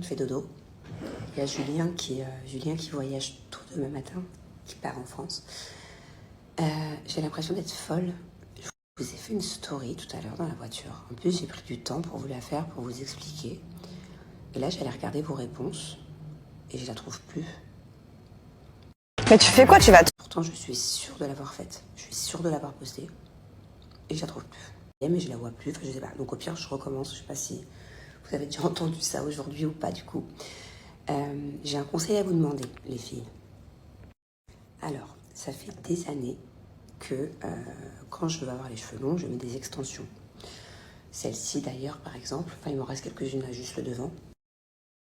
fait dodo. Il y a Julien qui voyage tôt demain matin, qui part en France. J'ai l'impression d'être folle. Je vous ai fait une story tout à l'heure dans la voiture. En plus, j'ai pris du temps pour vous la faire, pour vous expliquer. Et là, j'allais regarder vos réponses et je la trouve plus. Mais tu fais quoi? Tu vas... Pourtant, je suis sûre de l'avoir faite. Je suis sûre de l'avoir postée et je la trouve plus. Mais je la vois plus, enfin, je sais pas. Donc au pire, je recommence. Je sais pas si vous avez déjà entendu ça aujourd'hui ou pas du coup. J'ai un conseil à vous demander, les filles. Alors, ça fait des années que quand je veux avoir les cheveux longs, je mets des extensions. Celle-ci d'ailleurs, par exemple, enfin il m'en reste quelques-unes là, juste le devant.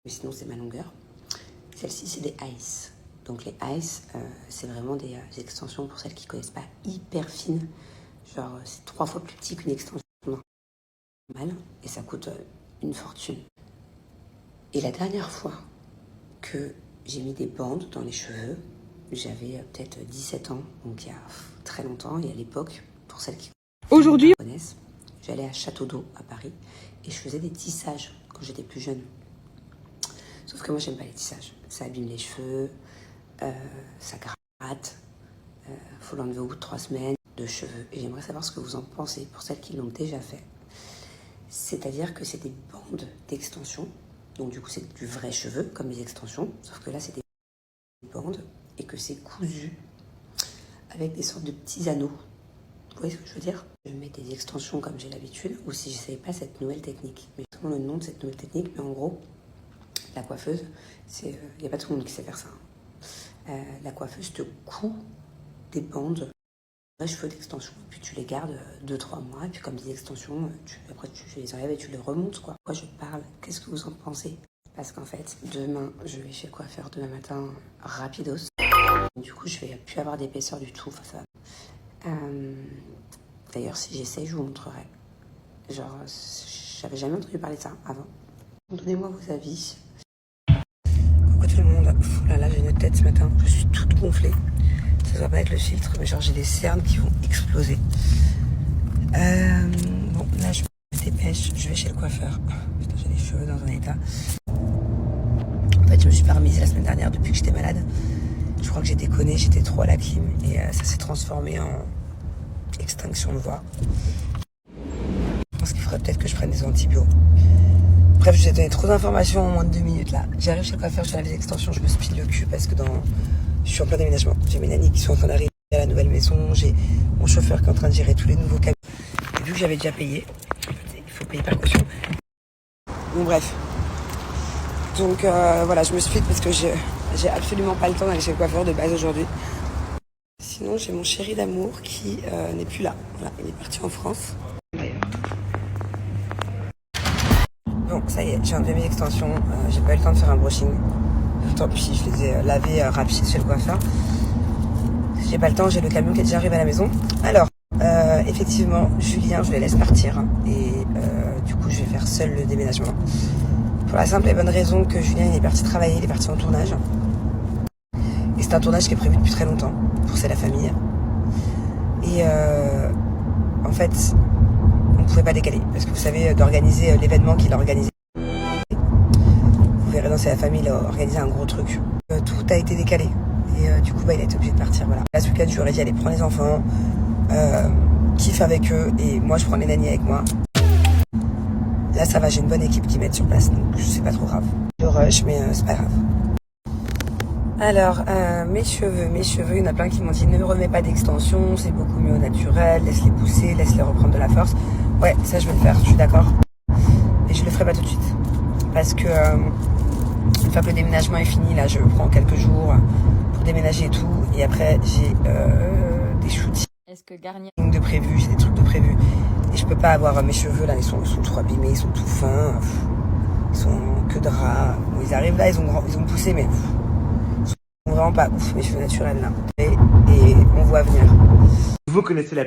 Mais sinon, c'est ma longueur. Celle-ci, c'est des ice. Donc les ice, c'est vraiment des extensions pour celles qui ne connaissent pas, hyper fines. Genre, c'est 3 fois plus petit qu'une extension normale. Et ça coûte une fortune. Et la dernière fois que j'ai mis des bandes dans les cheveux, j'avais peut-être 17 ans, donc il y a très longtemps. Et à l'époque, pour celles qui Aujourd'hui, connaissent, j'allais à Château d'Eau à Paris et je faisais des tissages quand j'étais plus jeune. Sauf que moi, j'aime pas les tissages. Ça abîme les cheveux, ça gratte, faut l'enlever au bout de 3 semaines de cheveux. Et j'aimerais savoir ce que vous en pensez pour celles qui l'ont déjà fait. C'est-à-dire que c'est des bandes d'extension. Donc du coup, c'est du vrai cheveu, comme les extensions. Sauf que là, c'est des bandes et que c'est cousu avec des sortes de petits anneaux. Vous voyez ce que je veux dire? Je mets des extensions comme j'ai l'habitude, ou si je ne savais pas cette nouvelle technique. Mais justement, le nom de cette nouvelle technique, mais en gros, la coiffeuse, il n'y a pas tout le monde qui sait faire ça. La coiffeuse te coud des bandes, des cheveux d'extension, puis tu les gardes 2-3 mois, et puis comme des extensions, après tu les enlèves et tu les remontes, quoi. Pourquoi je parle? Qu'est-ce que vous en pensez? Parce qu'en fait, demain, je vais chez le coiffeur demain matin, rapidos. Du coup, je vais plus avoir d'épaisseur du tout. Enfin, ça... D'ailleurs, si j'essaye, je vous montrerai. Genre, j'avais jamais entendu parler de ça avant. Donnez-moi vos avis. Coucou tout le monde. Ouh là là, j'ai une tête ce matin. Je suis toute gonflée. Ça se voit pas avec le filtre, mais genre j'ai des cernes qui vont exploser. Bon, là je me dépêche. Je vais chez le coiffeur. Putain, j'ai les cheveux dans un état. En fait, je me suis pas remise la semaine dernière depuis que j'étais malade. Je crois que j'ai déconné, j'étais trop à la clim et ça s'est transformé en extinction de voix. Je pense qu'il faudrait peut-être que je prenne des antibiotiques. Bref, je vous ai donné trop d'informations en moins de 2 minutes là. J'arrive chez le coiffeur, je fais les extensions, je me spile le cul parce que je suis en plein déménagement. J'ai mes nannies qui sont en train d'arriver à la nouvelle maison, j'ai mon chauffeur qui est en train de gérer tous les nouveaux camions. Et vu que j'avais déjà payé, il faut payer par caution. Bon bref. Donc voilà, je me spile parce que j'ai absolument pas le temps d'aller chez le coiffeur de base aujourd'hui. Sinon, j'ai mon chéri d'amour qui n'est plus là. Voilà, il est parti en France. Bon, ça y est, j'ai enlevé mes extensions. J'ai pas eu le temps de faire un brushing. Tant pis, je les ai lavées rapide chez le coiffeur. J'ai pas le temps, j'ai le camion qui est déjà arrivé à la maison. Alors, effectivement, Julien, je le laisse partir. Et du coup, je vais faire seul le déménagement. Pour la simple et bonne raison que Julien, il est parti travailler, il est parti en tournage. Et c'est un tournage qui est prévu depuis très longtemps pour C'est la famille. Et en fait, on ne pouvait pas décaler. Parce que vous savez, d'organiser l'événement qu'il a organisé. Vous verrez dans C'est la famille, il a organisé un gros truc. Tout a été décalé. Et du coup, il a été obligé de partir. Voilà. Là, ce week-end, je lui aurais dit allez, prends les enfants, kiffe avec eux. Et moi, je prends les nannies avec moi. Là, ça va, j'ai une bonne équipe qui m'aide sur place. Donc, c'est pas trop grave. Je rush, mais c'est pas grave. Alors, mes cheveux, il y en a plein qui m'ont dit ne remets pas d'extension, c'est beaucoup mieux au naturel, laisse-les pousser, laisse-les reprendre de la force. Ouais, ça je vais le faire, je suis d'accord. Et je le ferai pas tout de suite. Parce que une fois que le déménagement est fini, là je prends quelques jours pour déménager et tout. Et après j'ai des shootings de prévu, j'ai des trucs de prévu. Et je peux pas avoir mes cheveux là, ils sont trop abîmés, ils sont tout fins, ils sont que drap. Bon, ils arrivent là, ils ont poussé, mais... vraiment pas ouf, mes cheveux naturels là. Et on voit venir. Vous connaissez la...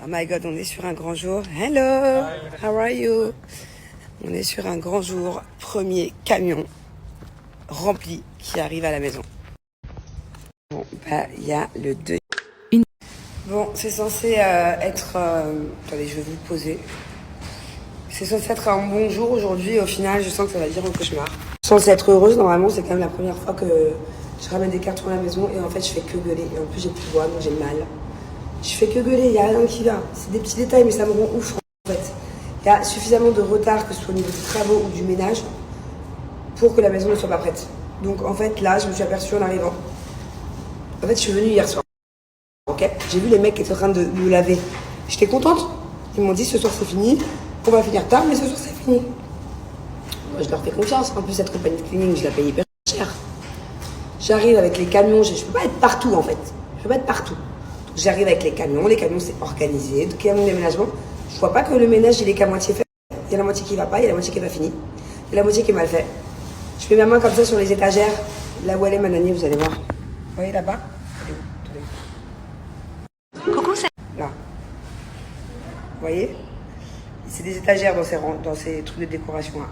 Oh my god, on est sur un grand jour. Hello, how are you? On est sur un grand jour. Premier camion rempli qui arrive à la maison. Bon, bah, il y a le 2. Bon, c'est censé être... Attendez, je vais vous le poser. C'est censé être un bon jour aujourd'hui. Au final, je sens que ça va dire un cauchemar. censée être heureuse, normalement, c'est quand même la première fois que je ramène des cartons à la maison et en fait, je fais que gueuler. Et en plus, j'ai plus de voix, donc j'ai mal. Je fais que gueuler, il n'y a rien qui va. C'est des petits détails, mais ça me rend ouf, en fait. Il y a suffisamment de retard, que ce soit au niveau des travaux ou du ménage, pour que la maison ne soit pas prête. Donc, en fait, là, je me suis aperçue en arrivant. En fait, je suis venue hier soir. Ok, j'ai vu les mecs qui étaient en train de laver. J'étais contente. Ils m'ont dit, ce soir, c'est fini. On va finir tard, mais ce soir, c'est fini. Moi, je leur fais confiance. En plus, cette compagnie de cleaning, je la paye hyper cher. J'arrive avec les camions. Je peux pas être partout, en fait. Je peux pas être partout. Donc, j'arrive avec les camions. Les camions, c'est organisé. Donc, il y a mon déménagement. Je vois pas que le ménage, il est qu'à moitié fait. Il y a la moitié qui va pas, il y a la moitié qui est pas finie. Il y a la moitié qui est mal fait. Je mets ma main comme ça sur les étagères. Là où elle est, ma nanny, vous allez voir. Vous voyez là-bas? Coucou, c'est... Là. Vous voyez? C'est des étagères dans ces trucs de décoration là.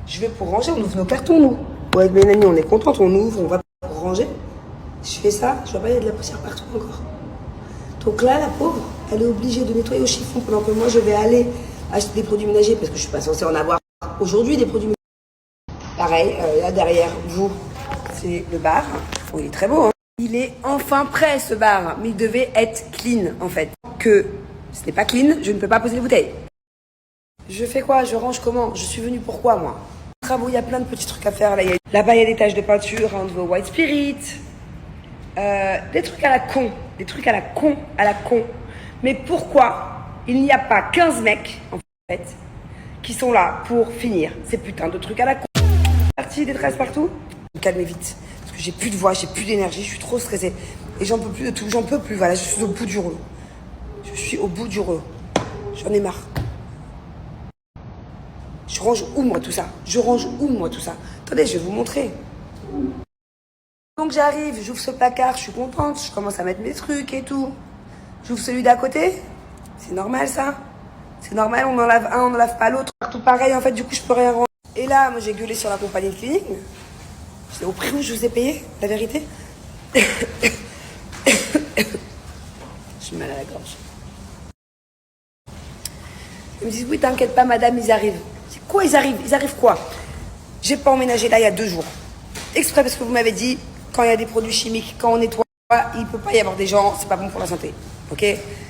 Je vais pour ranger, on ouvre nos cartons, nous. Ouais, avec mes nannies, on est contente, on ouvre, on va pour ranger. Je fais ça, je vois pas, il y a de la poussière partout encore. Donc là, la pauvre, elle est obligée de nettoyer au chiffon pendant que moi, je vais aller acheter des produits ménagers parce que je suis pas censée en avoir aujourd'hui des produits ménagers. Pareil, là derrière vous, c'est le bar. Oh, il est très beau, hein. Il est enfin prêt, ce bar, mais il devait être clean, en fait. Que ce n'est pas clean, je ne peux pas poser les bouteilles. Je fais quoi? Je range comment? Je suis venue pourquoi, moi? Travaux, il y a plein de petits trucs à faire. Là-bas, il y a des taches de peinture, un nouveau White Spirit. Des trucs à la con. Des trucs à la con. Mais pourquoi il n'y a pas 15 mecs, en fait, qui sont là pour finir ces putains de trucs à la con? Partie des tresses partout? Calmez vite. Parce que j'ai plus de voix, j'ai plus d'énergie, je suis trop stressée. Et j'en peux plus de tout, j'en peux plus. Voilà, je suis au bout du rouleau. Je suis au bout du rouleau. J'en ai marre. Je range où, moi, tout ça? Attendez, je vais vous montrer. Donc j'arrive, j'ouvre ce placard, je suis contente, je commence à mettre mes trucs et tout. J'ouvre celui d'à côté. C'est normal, ça? C'est normal, on en lave un, on ne lave pas l'autre. Tout pareil, en fait, du coup, je peux rien ranger. Et là, moi, j'ai gueulé sur la compagnie de cleaning. C'est au prix où je vous ai payé, la vérité. J'ai mal à la gorge. Ils me disent, oui, t'inquiète pas, madame, ils arrivent. C'est quoi, ils arrivent? Ils arrivent quoi? J'ai pas emménagé là il y a 2 jours. Exprès parce que vous m'avez dit, quand il y a des produits chimiques, quand on nettoie, il peut pas y avoir des gens, c'est pas bon pour la santé. Ok?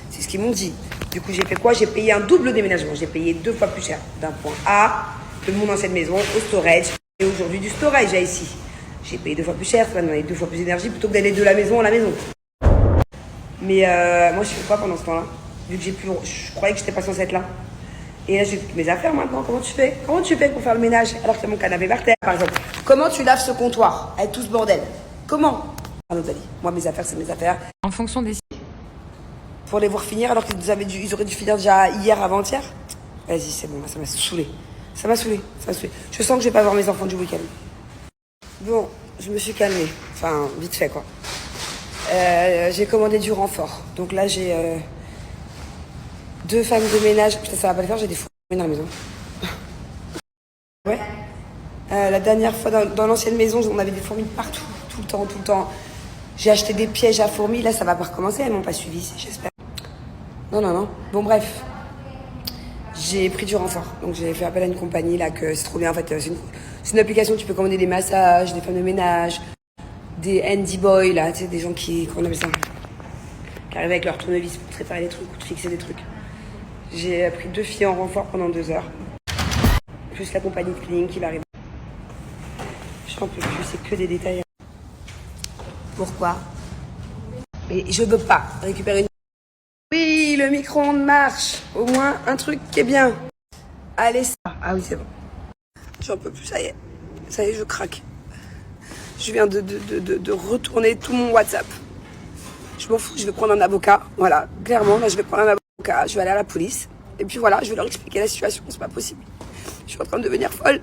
C'est ce qu'ils m'ont dit. Du coup, j'ai fait quoi? J'ai payé un double déménagement. J'ai payé 2 fois plus cher d'un point A de mon ancienne maison au storage. Et aujourd'hui, du storage à ici. J'ai payé 2 fois plus cher, ça va me donner 2 fois plus d'énergie plutôt que d'aller de la maison à la maison. Mais moi, je fais quoi pendant ce temps-là? Vu que je croyais que j'étais pas censée être là. Et là, j'ai toutes mes affaires maintenant. Comment tu fais pour faire le ménage alors que t'as mon canapé par terre, par exemple? Comment tu laves ce comptoir avec tout ce bordel? Comment? Pardon, Nathalie. Moi, mes affaires, c'est mes affaires. En fonction des... Pour les voir finir alors qu'ils auraient dû finir déjà hier, avant-hier. Vas-y, c'est bon, ça m'a saoulé. Ça m'a saoulé. Je sens que je vais pas voir mes enfants du week-end. Bon, je me suis calmée. Enfin, vite fait, quoi. J'ai commandé du renfort. Donc là, j'ai 2 femmes de ménage. Putain, ça va pas le faire, j'ai des fourmis dans la maison. Ouais. La dernière fois, dans l'ancienne maison, on avait des fourmis partout, tout le temps. J'ai acheté des pièges à fourmis. Là, ça va pas recommencer. Elles m'ont pas suivi, j'espère. Non. Bon, bref. J'ai pris du renfort. Donc, j'ai fait appel à une compagnie, là, que c'est trop bien. En fait, c'est une application où tu peux commander des massages, des femmes de ménage, des handy boys, là, tu sais, des gens qu'on appelle ça, qui arrivent avec leur tournevis pour préparer des trucs ou te fixer des trucs. J'ai pris 2 filles en renfort pendant 2 heures. Plus la compagnie de cleaning qui va arriver. J'en peux plus, c'est que des détails. Pourquoi? Mais je veux pas récupérer une... Oui, le micro-ondes marche. Au moins, un truc qui est bien. Allez, ça. Ah oui, c'est bon. J'en peux plus, ça y est. Ça y est, je craque. Je viens de retourner tout mon WhatsApp. Je m'en fous, je vais prendre un avocat. Voilà, clairement, là, je vais prendre un avocat. Je vais aller à la police. Et puis voilà, je vais leur expliquer la situation. C'est pas possible. Je suis en train de devenir folle.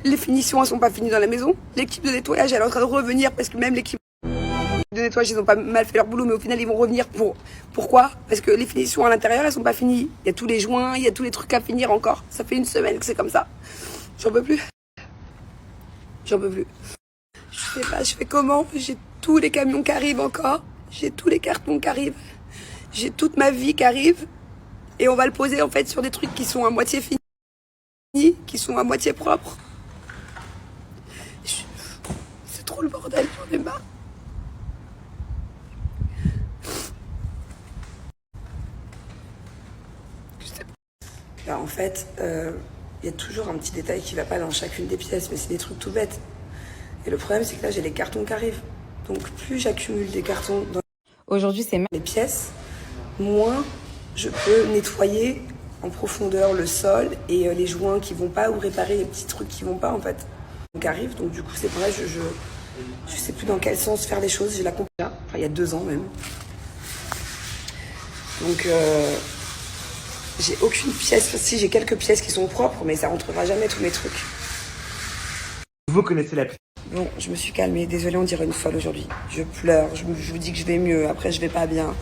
Les finitions, elles sont pas finies dans la maison. L'équipe de nettoyage, elle est en train de revenir parce que même l'équipe de nettoyage, ils ont pas mal fait leur boulot, mais au final, ils vont revenir pourquoi? Parce que les finitions à l'intérieur, elles sont pas finies. Il y a tous les joints, il y a tous les trucs à finir encore. Ça fait 1 semaine que c'est comme ça. J'en peux plus. Je sais pas, je fais comment? J'ai tous les camions qui arrivent encore. J'ai tous les cartons qui arrivent. J'ai toute ma vie qui arrive. Et on va le poser, en fait, sur des trucs qui sont à moitié finis, qui sont à moitié propres. trop le bordel, j'en ai marre. Là, en fait, il y a toujours un petit détail qui va pas dans chacune des pièces, mais c'est des trucs tout bêtes. Et le problème, c'est que là, j'ai les cartons qui arrivent. Donc, plus j'accumule des cartons dans Aujourd'hui, c'est les pièces, moins je peux nettoyer en profondeur le sol et les joints qui vont pas ou réparer les petits trucs qui vont pas, en fait. Donc, arrive. Donc, du coup, c'est pareil, je sais plus dans quel sens faire les choses. J'ai la compris là, enfin, il y a 2 ans même. Donc, j'ai aucune pièce. Si, j'ai quelques pièces qui sont propres, mais ça rentrera jamais tous mes trucs. Vous connaissez la Bon, je me suis calmée. Désolée, on dirait une folle aujourd'hui. Je pleure. Je vous dis que je vais mieux. Après, je vais pas bien.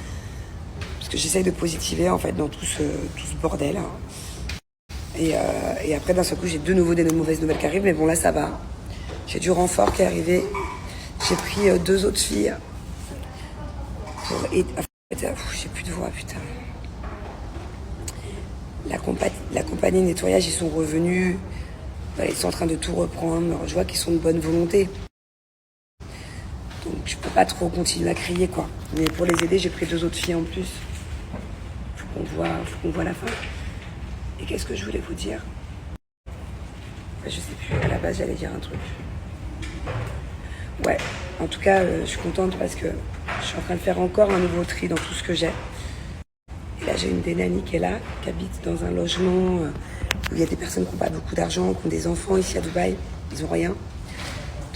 Parce que j'essaye de positiver, en fait, dans tout ce bordel. Et après, d'un seul coup, j'ai de nouveau des mauvaises nouvelles qui arrivent. Mais bon, là, ça va. J'ai du renfort qui est arrivé. J'ai pris 2 autres filles. J'ai plus de voix, putain. La compagnie nettoyage, ils sont revenus. Ils sont en train de tout reprendre. Je vois qu'ils sont de bonne volonté. Donc je peux pas trop continuer à crier, quoi. Mais pour les aider, j'ai pris 2 autres filles en plus. Faut qu'on voit la fin. Et qu'est-ce que je voulais vous dire? Je sais plus, à la base j'allais dire un truc. Ouais, en tout cas, je suis contente parce que je suis en train de faire encore un nouveau tri dans tout ce que j'ai. Et là, j'ai une des nannies qui est là, qui habite dans un logement où il y a des personnes qui n'ont pas beaucoup d'argent, qui ont des enfants ici à Dubaï, ils n'ont rien. Donc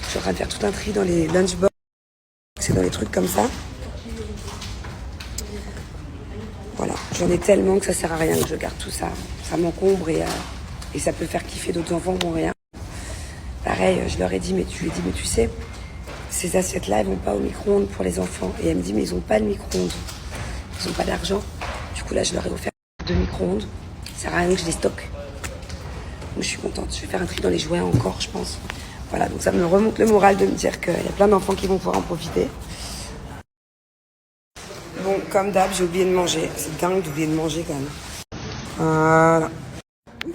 je suis en train de faire tout un tri dans les lunchbox, c'est dans les trucs comme ça. Voilà, j'en ai tellement que ça sert à rien que je garde tout ça. Ça m'encombre et ça peut faire kiffer d'autres enfants qui n'ont rien. Pareil, je leur ai dit, mais tu sais, ces assiettes-là, elles vont pas au micro-ondes pour les enfants. Et elle me dit, mais ils n'ont pas de micro-ondes. Ils n'ont pas d'argent. Du coup, là, je leur ai offert 2 micro-ondes. Ça sert à rien que je les stocke. Donc, je suis contente. Je vais faire un tri dans les jouets encore, je pense. Voilà, donc ça me remonte le moral de me dire qu'il y a plein d'enfants qui vont pouvoir en profiter. Bon, comme d'hab, j'ai oublié de manger. C'est dingue d'oublier de manger, quand même. Voilà.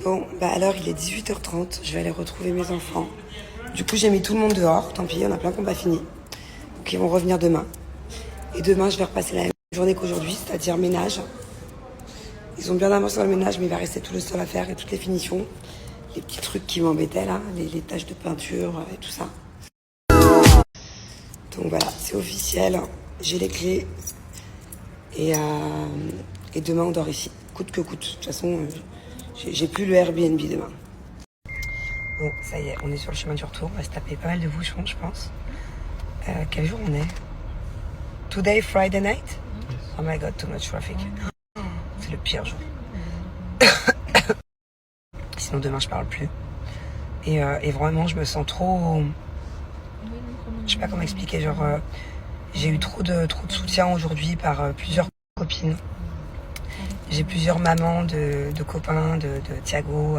Bon, bah alors, il est 18h30. Je vais aller retrouver mes enfants. Du coup, j'ai mis tout le monde dehors. Tant pis, il y en a plein qui n'ont pas fini. Donc, ils vont revenir demain. Et demain, je vais repasser la même journée qu'aujourd'hui, c'est-à-dire ménage. Ils ont bien avancé dans le ménage, mais il va rester tout le sol à faire et toutes les finitions. Les petits trucs qui m'embêtaient, là. Les taches de peinture et tout ça. Donc voilà, c'est officiel. J'ai les clés. Et demain, on dort ici. Coûte que coûte. De toute façon, j'ai plus le Airbnb demain. Bon, ça y est, on est sur le chemin du retour. On va se taper pas mal de bouchons, je pense. Quel jour on est? Today, Friday night? Oh my god, too much traffic. C'est le pire jour. Sinon, demain, je parle plus. Et vraiment, je me sens trop... Je sais pas comment expliquer, genre... j'ai eu trop de soutien aujourd'hui par plusieurs copines. J'ai plusieurs mamans de copains, de Thiago.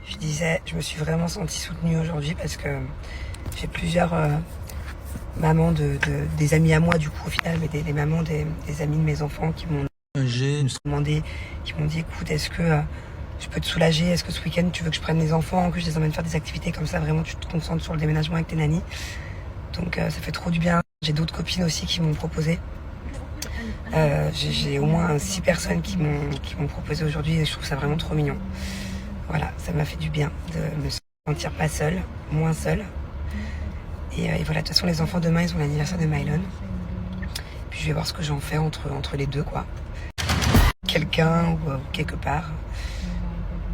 Je disais, je me suis vraiment sentie soutenue aujourd'hui parce que j'ai plusieurs mamans des amis à moi du coup au final, mais des mamans des amis de mes enfants qui m'ont demandé, qui m'ont dit écoute, est-ce que je peux te soulager, est-ce que ce week-end tu veux que je prenne les enfants, que je les emmène faire des activités comme ça, vraiment tu te concentres sur le déménagement avec tes nannies. Donc ça fait trop du bien. J'ai d'autres copines aussi qui m'ont proposé. J'ai au moins 6 personnes qui m'ont proposé aujourd'hui et je trouve ça vraiment trop mignon. Voilà, ça m'a fait du bien de me sentir pas seule, moins seule. Et voilà, de toute façon les enfants demain ils ont l'anniversaire de Mylon. Puis je vais voir ce que j'en fais entre les deux quoi. Quelqu'un ou quelque part.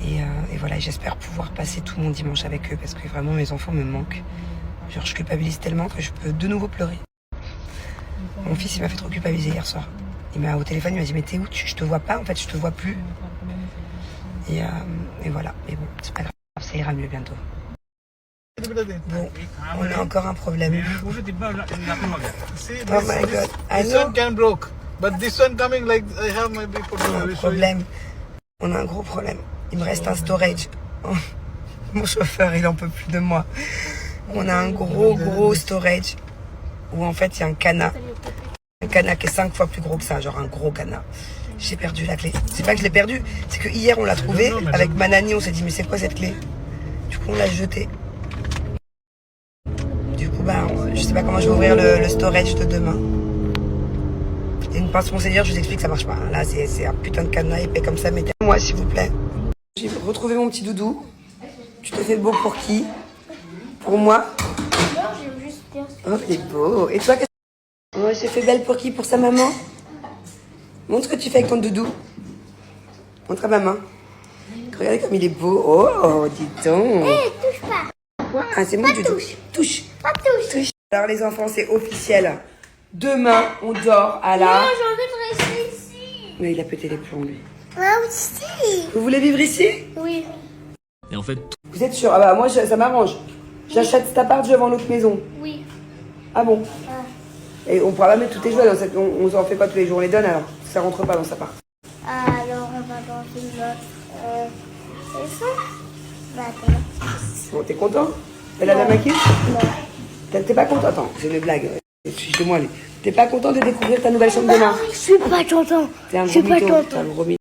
Et voilà, j'espère pouvoir passer tout mon dimanche avec eux parce que vraiment mes enfants me manquent. Genre je culpabilise tellement que je peux de nouveau pleurer. Mon fils il m'a fait trop culpabiliser hier soir. Il m'a au téléphone, il m'a dit mais t'es où? Je te vois pas en fait, je te vois plus. Et voilà, mais bon, c'est pas grave, ça ira mieux bientôt. Bon, on a encore un problème. Oh my god, I know. This one can broke, but this one coming like I have maybe put On a un problème. On a un gros problème. Il me reste un storage. Oh, mon chauffeur, il en peut plus de moi. On a un gros storage où en fait il y a un canard. Un canard qui est 5 fois plus gros que ça, genre un gros canard. J'ai perdu la clé. C'est pas que je l'ai perdu, c'est que hier on l'a trouvé avec ma nanny, on s'est dit mais c'est quoi cette clé? Du coup on l'a jetée. bah, je sais pas comment je vais ouvrir le storage de demain. Il y a une pince Monseigneur, je vous explique que ça marche pas. Là, c'est un putain de cadenas épais comme ça. Mettez-moi, s'il vous plaît. J'ai retrouvé mon petit doudou. Tu te fais beau pour qui? Pour moi? Oh, il est beau. Et toi, qu'est-ce que... Oh, j'ai fait belle pour qui? Pour sa maman? Montre ce que tu fais avec ton doudou. Montre à maman. Regardez comme il est beau. Oh, dis donc. Touche pas. Quoi? Ah, c'est mon doudou. Touche. Pas touche. Alors les enfants, c'est officiel. Demain, on dort à la... Non, j'ai envie de rester ici. Mais il a pété les plombs, lui. Moi aussi. Vous voulez vivre ici? Oui. Et en fait, Vous êtes sûr? Ah bah moi, ça m'arrange. J'achète cet appart, je vends l'autre maison. Oui. Ah bon? Et on pourra pas mettre tous tes jouets dans cette... On en fait quoi tous les jours? On les donne alors? Ça rentre pas dans cet appart. Alors, on va dans une autre maison. Maintenant. Bon, t'es content? T'as la même acquise? T'es pas content? Attends, c'est une blague. Excuse-moi, lui. T'es pas content de découvrir ta nouvelle chambre demain? Je suis pas content. T'es un Je suis gros pas mytho. content. T'es un gros mytho.